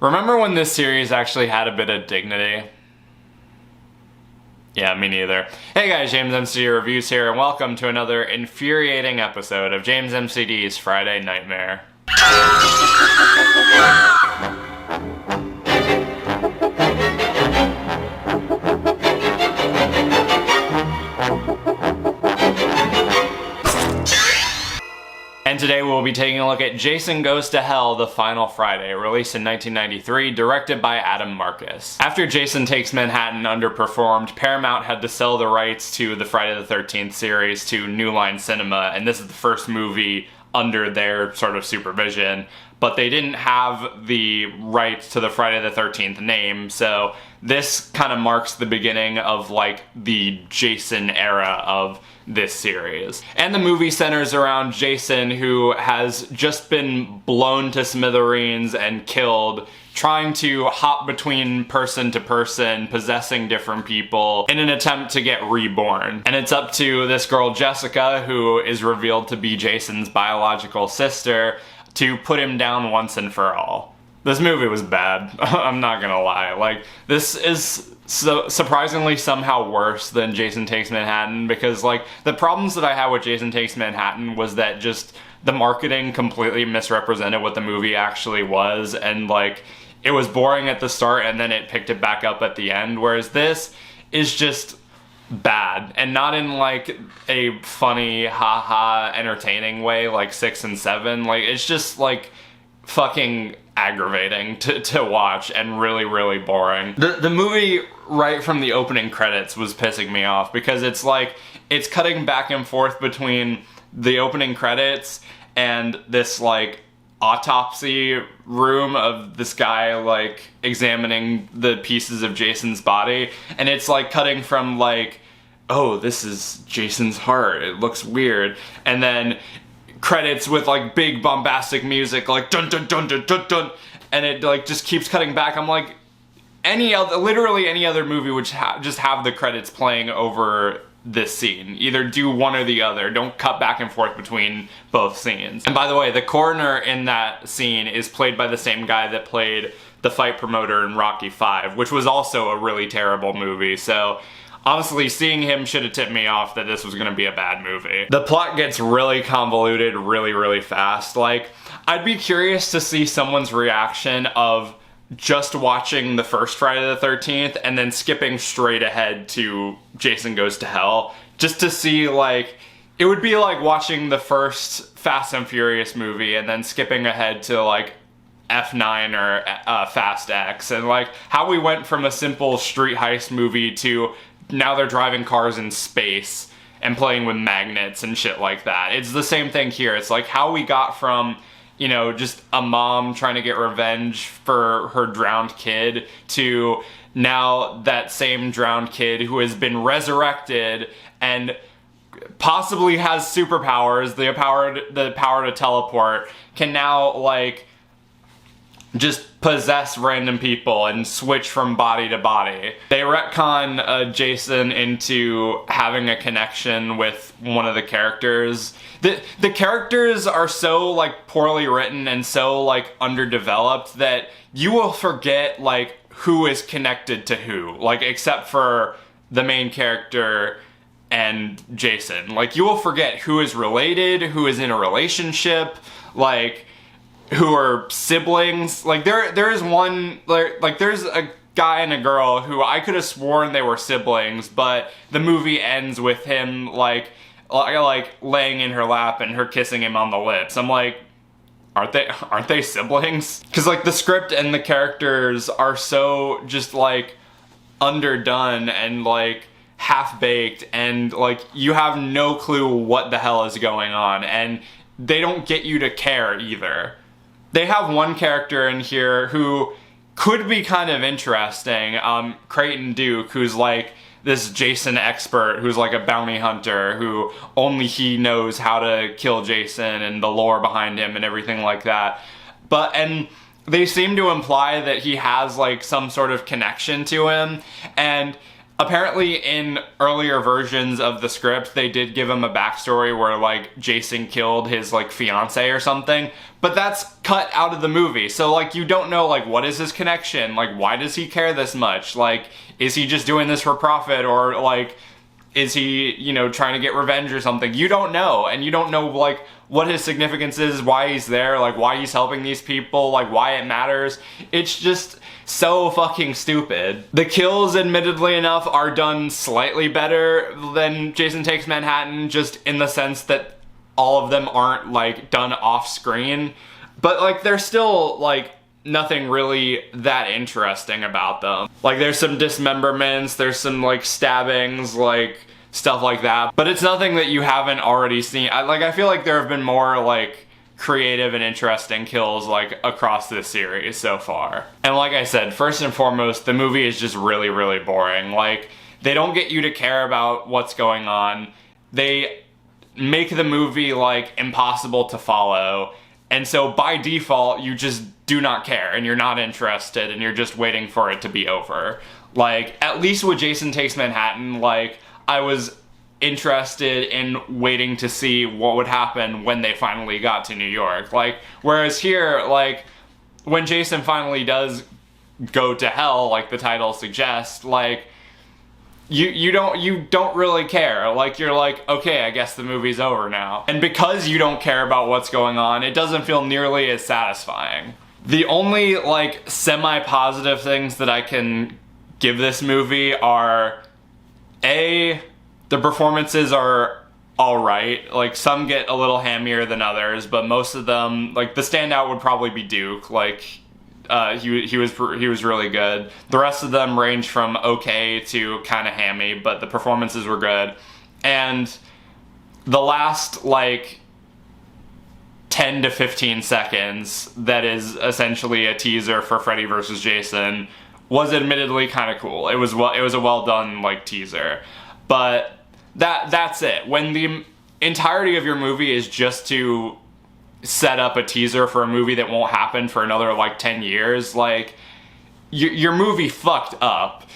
Remember when this series actually had a bit of dignity? Yeah, me neither. Hey guys, JamesMCD Reviews here, and welcome to another infuriating episode of JamesMCD's Friday Nightmare. And today we'll be taking a look at Jason Goes to Hell, The Final Friday, released in 1993, directed by Adam Marcus. After Jason Takes Manhattan underperformed, Paramount had to sell the rights to the Friday the 13th series to New Line Cinema, and this is the first movie under their sort of supervision, but they didn't have the rights to the Friday the 13th name, so this kind of marks the beginning of like the Jason era of this series. And the movie centers around Jason, who has just been blown to smithereens and killed, trying to hop between person to person, possessing different people in an attempt to get reborn. And it's up to this girl Jessica, who is revealed to be Jason's biological sister, to put him down once and for all. This movie was bad. I'm not gonna lie. Like, this is so surprisingly somehow worse than Jason Takes Manhattan, because like the problems that I had with Jason Takes Manhattan was that just the marketing completely misrepresented what the movie actually was, and like it was boring at the start and then it picked it back up at the end, whereas this is just bad, and not in like a funny haha entertaining way like 6 and 7. Like, it's just like fucking aggravating to watch and really boring. The movie right from the opening credits was pissing me off, because it's like it's cutting back and forth between the opening credits and this like autopsy room of this guy like examining the pieces of Jason's body, and it's like cutting from like, oh, this is Jason's heart, it looks weird, and then credits with like big bombastic music like dun dun dun dun dun dun, and it like just keeps cutting back. I'm like, literally any other movie would just have the credits playing over this scene. Either do one or the other. Don't cut back and forth between both scenes. And by the way, the coroner in that scene is played by the same guy that played the fight promoter in Rocky V, which was also a really terrible movie. So honestly, seeing him should have tipped me off that this was gonna be a bad movie. The plot gets really convoluted really fast. Like, I'd be curious to see someone's reaction of just watching the first Friday the 13th and then skipping straight ahead to Jason Goes to Hell, just to see, like, it would be like watching the first Fast and Furious movie and then skipping ahead to like F9 or Fast X, and like how we went from a simple street heist movie to now they're driving cars in space and playing with magnets and shit like that. It's the same thing here. It's like how we got from, you know, just a mom trying to get revenge for her drowned kid to now that same drowned kid who has been resurrected and possibly has superpowers, the power to teleport, can now like just possess random people and switch from body to body. They retcon Jason into having a connection with one of the characters. The characters are so like poorly written and so like underdeveloped that you will forget like who is connected to who, like except for the main character and Jason. Like, you will forget who is related, who is in a relationship, like who are siblings. Like there is one, like there's a guy and a girl who I could have sworn they were siblings, but the movie ends with him like laying in her lap and her kissing him on the lips. I'm like, aren't they siblings? Because like the script and the characters are so just like underdone and like half-baked, and like you have no clue what the hell is going on, and they don't get you to care either. They have one character in here who could be kind of interesting, Creighton Duke, who's like this Jason expert, who's like a bounty hunter, who only he knows how to kill Jason and the lore behind him and everything like that. And they seem to imply that he has like some sort of connection to him, and Apparently in earlier versions of the script, they did give him a backstory where, like, Jason killed his, like, fiance or something, but that's cut out of the movie. So, like, you don't know, like, what is his connection? Like, why does he care this much? Like, is he just doing this for profit, or, like, is he, you know, trying to get revenge or something? You don't know, and you don't know, like, what his significance is, why he's there, like, why he's helping these people, like, why it matters. It's just so fucking stupid. The kills, admittedly enough, are done slightly better than Jason Takes Manhattan, just in the sense that all of them aren't, like, done off screen. But, like, they're still, like, nothing really that interesting about them. Like, there's some dismemberments, there's some, like, stabbings, like, stuff like that. But it's nothing that you haven't already seen. I feel like there have been more, like, creative and interesting kills, like, across this series so far. And like I said, first and foremost, the movie is just really, really boring. Like, they don't get you to care about what's going on. They make the movie, like, impossible to follow. And so by default, you just do not care, and you're not interested, and you're just waiting for it to be over. Like, at least with Jason Takes Manhattan, like, I was interested in waiting to see what would happen when they finally got to New York. Like, whereas here, like, when Jason finally does go to hell, like the title suggests, like, you don't really care. Like, you're like, okay, I guess the movie's over now. And because you don't care about what's going on, it doesn't feel nearly as satisfying. The only, like, semi-positive things that I can give this movie are, A, the performances are alright. Like, some get a little hammier than others, but most of them, like, the standout would probably be Duke. Like, he was really good. The rest of them range from okay to kind of hammy, but the performances were good. And the last, like, 10 to 15 seconds that is essentially a teaser for Freddy vs. Jason was admittedly kind of cool. It was a well done, like, teaser. But that's it. When the entirety of your movie is just to set up a teaser for a movie that won't happen for another, like, 10 years, like, your movie fucked up.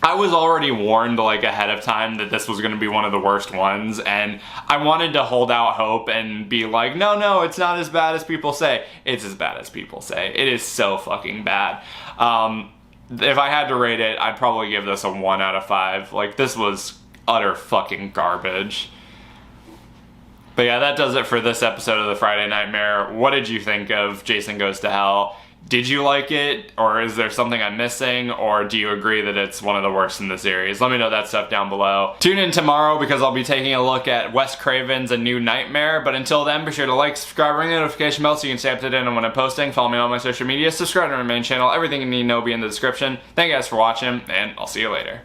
I was already warned, like, ahead of time that this was going to be one of the worst ones, and I wanted to hold out hope and be like, no, it's not as bad as people say. It's as bad as people say. It is so fucking bad. If I had to rate it, I'd probably give this a 1 out of 5. Like, this was utter fucking garbage. But yeah, that does it for this episode of the Friday Nightmare. What did you think of Jason Goes to Hell? Did you like it? Or is there something I'm missing? Or do you agree that it's one of the worst in the series? Let me know that stuff down below. Tune in tomorrow because I'll be taking a look at Wes Craven's A New Nightmare. But until then, be sure to like, subscribe, ring the notification bell so you can stay up to date on when I'm posting. Follow me on my social media, subscribe to my main channel. Everything you need to know will be in the description. Thank you guys for watching, and I'll see you later.